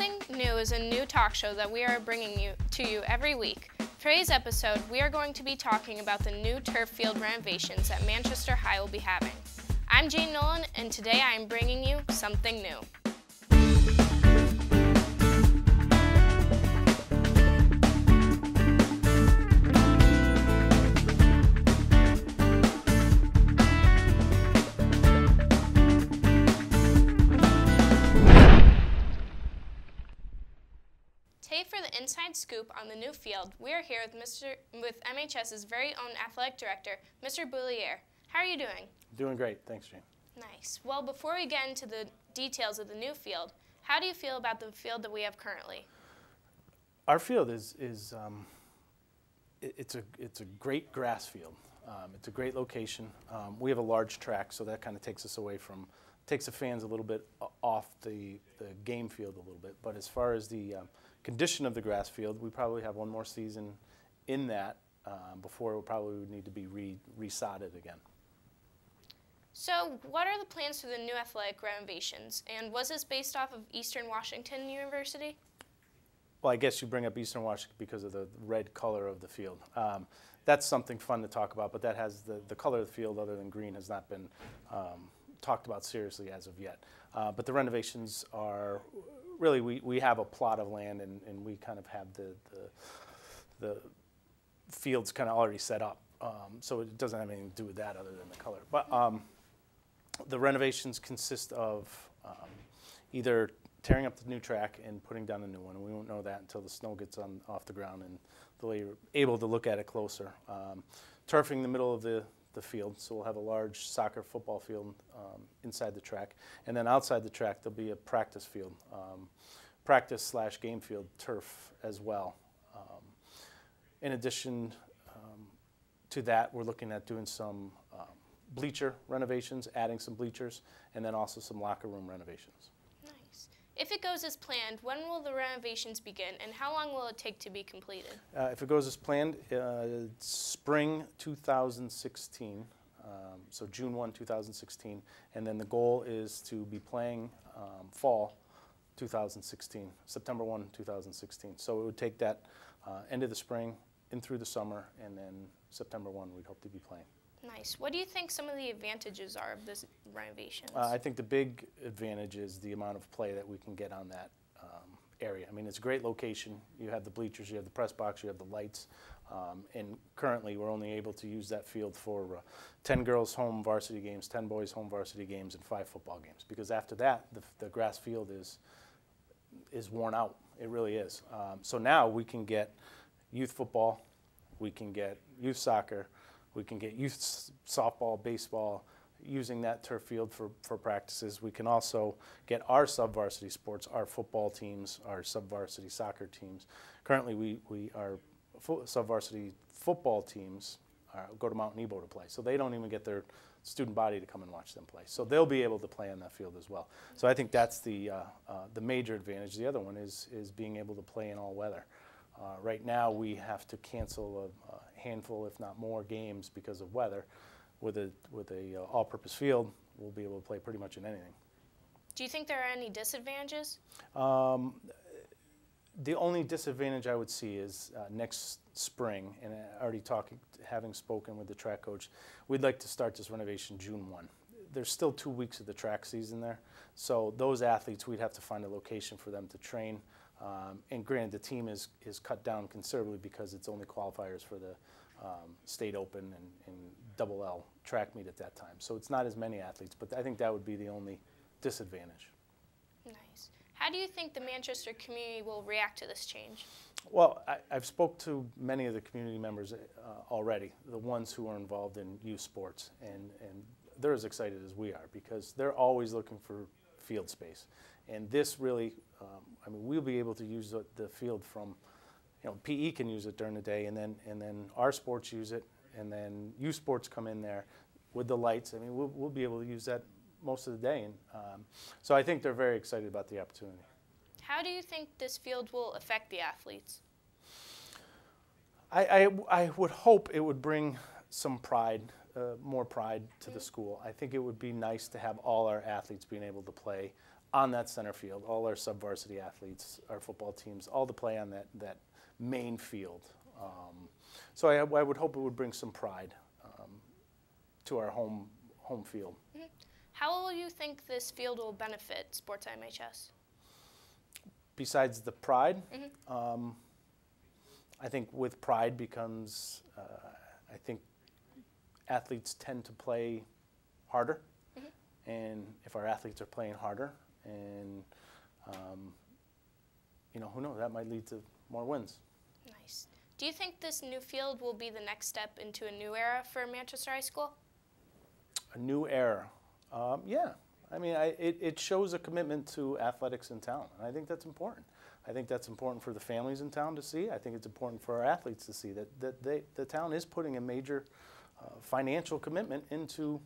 Something New is a new talk show that we are bringing to you every week. For today's episode, we are going to be talking about the new turf field renovations that Manchester High will be having. I'm Jane Nolan, and today I am bringing you something new. Today for the inside scoop on the new field, we are here with MHS's very own athletic director, Mr. Boulier. How are you doing? Doing great, thanks, Jane. Nice. Well, before we get into the details of the new field, how do you feel about the field that we have currently? Our field it's a great grass field. It's a great location. We have a large track, so that kind of takes the fans a little bit off the game field a little bit. But as far as the condition of the grass field, we probably have one more season in that before it probably would need to be resodded again. So what are the plans for the new athletic renovations? And was this based off of Eastern Washington University? Well, I guess you bring up Eastern Washington because of the red color of the field. That's something fun to talk about, but that has the color of the field other than green has not been talked about seriously as of yet. But the renovations are really, we have a plot of land and we kind of have the fields kind of already set up. So it doesn't have anything to do with that other than the color. But the renovations consist of either tearing up the new track and putting down a new one. We won't know that until the snow gets off the ground and they're able to look at it closer. Turfing the middle of the field, so we'll have a large soccer football field inside the track. And then outside the track, there'll be a practice field, practice/game field turf as well. In addition to that, we're looking at doing some bleacher renovations, adding some bleachers, and then also some locker room renovations. Nice. If it goes as planned, when will the renovations begin, and how long will it take to be completed? If it goes as planned, spring 2016, so June 1, 2016, and then the goal is to be playing fall 2016, September 1, 2016. So it would take that end of the spring in through the summer, and then September 1 we'd hope to be playing. Nice. What do you think some of the advantages are of this renovations? I think the big advantage is the amount of play that we can get on that area. I mean, it's a great location. You have the bleachers, you have the press box, you have the lights, and currently we're only able to use that field for 10 girls home varsity games, 10 boys home varsity games, and 5 football games. Because after that, the grass field is worn out. It really is. So now we can get youth football, we can get youth soccer, we can get youth softball, baseball, using that turf field for practices. We can also get our sub-varsity sports, our football teams, our sub-varsity soccer teams. Currently, our sub-varsity football teams go to Mount Nebo to play, so they don't even get their student body to come and watch them play. So they'll be able to play on that field as well. So I think that's the major advantage. The other one is being able to play in all weather. Right now, we have to cancel a handful, if not more, games because of weather. With a all-purpose field, we'll be able to play pretty much in anything. Do you think there are any disadvantages? The only disadvantage I would see is next spring, and having spoken with the track coach, we'd like to start this renovation June 1. There's still 2 weeks of the track season there, so those athletes, we'd have to find a location for them to train. And granted, the team is cut down considerably because it's only qualifiers for the state open and double L track meet at that time. So it's not as many athletes, but I think that would be the only disadvantage. Nice. How do you think the Manchester community will react to this change? Well, I've spoke to many of the community members already, the ones who are involved in youth sports, and they're as excited as we are because they're always looking for field space. And this really, I mean, we'll be able to use the field from, PE can use it during the day, and then our sports use it, and then youth sports come in there with the lights. I mean, we'll be able to use that most of the day, and so I think they're very excited about the opportunity. How do you think this field will affect the athletes? I would hope it would bring some pride, more pride to the school. I think it would be nice to have all our athletes being able to play on that center field. All our sub-varsity athletes, our football teams, all to play on that main field. So I would hope it would bring some pride to our home field. Mm-hmm. How will you think this field will benefit Sports MHS? Besides the pride, Mm-hmm. I think with pride becomes, I think athletes tend to play harder. Mm-hmm. And if our athletes are playing harder, and who knows, that might lead to more wins. Nice. Do you think this new field will be the next step into a new era for Manchester High School? A new era. Yeah. I mean, it shows a commitment to athletics in town, and I think that's important. I think that's important for the families in town to see. I think it's important for our athletes to see that the town is putting a major financial commitment into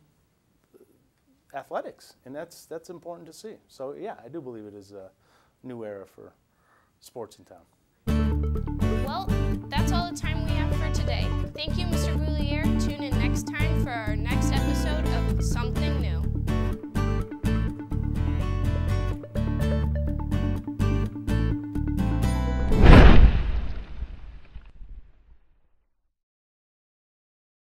athletics, and that's important to see. So yeah, I do believe it is a new era for sports in town. Well, that's all the time we have for today. Thank you, Mr. Boulier.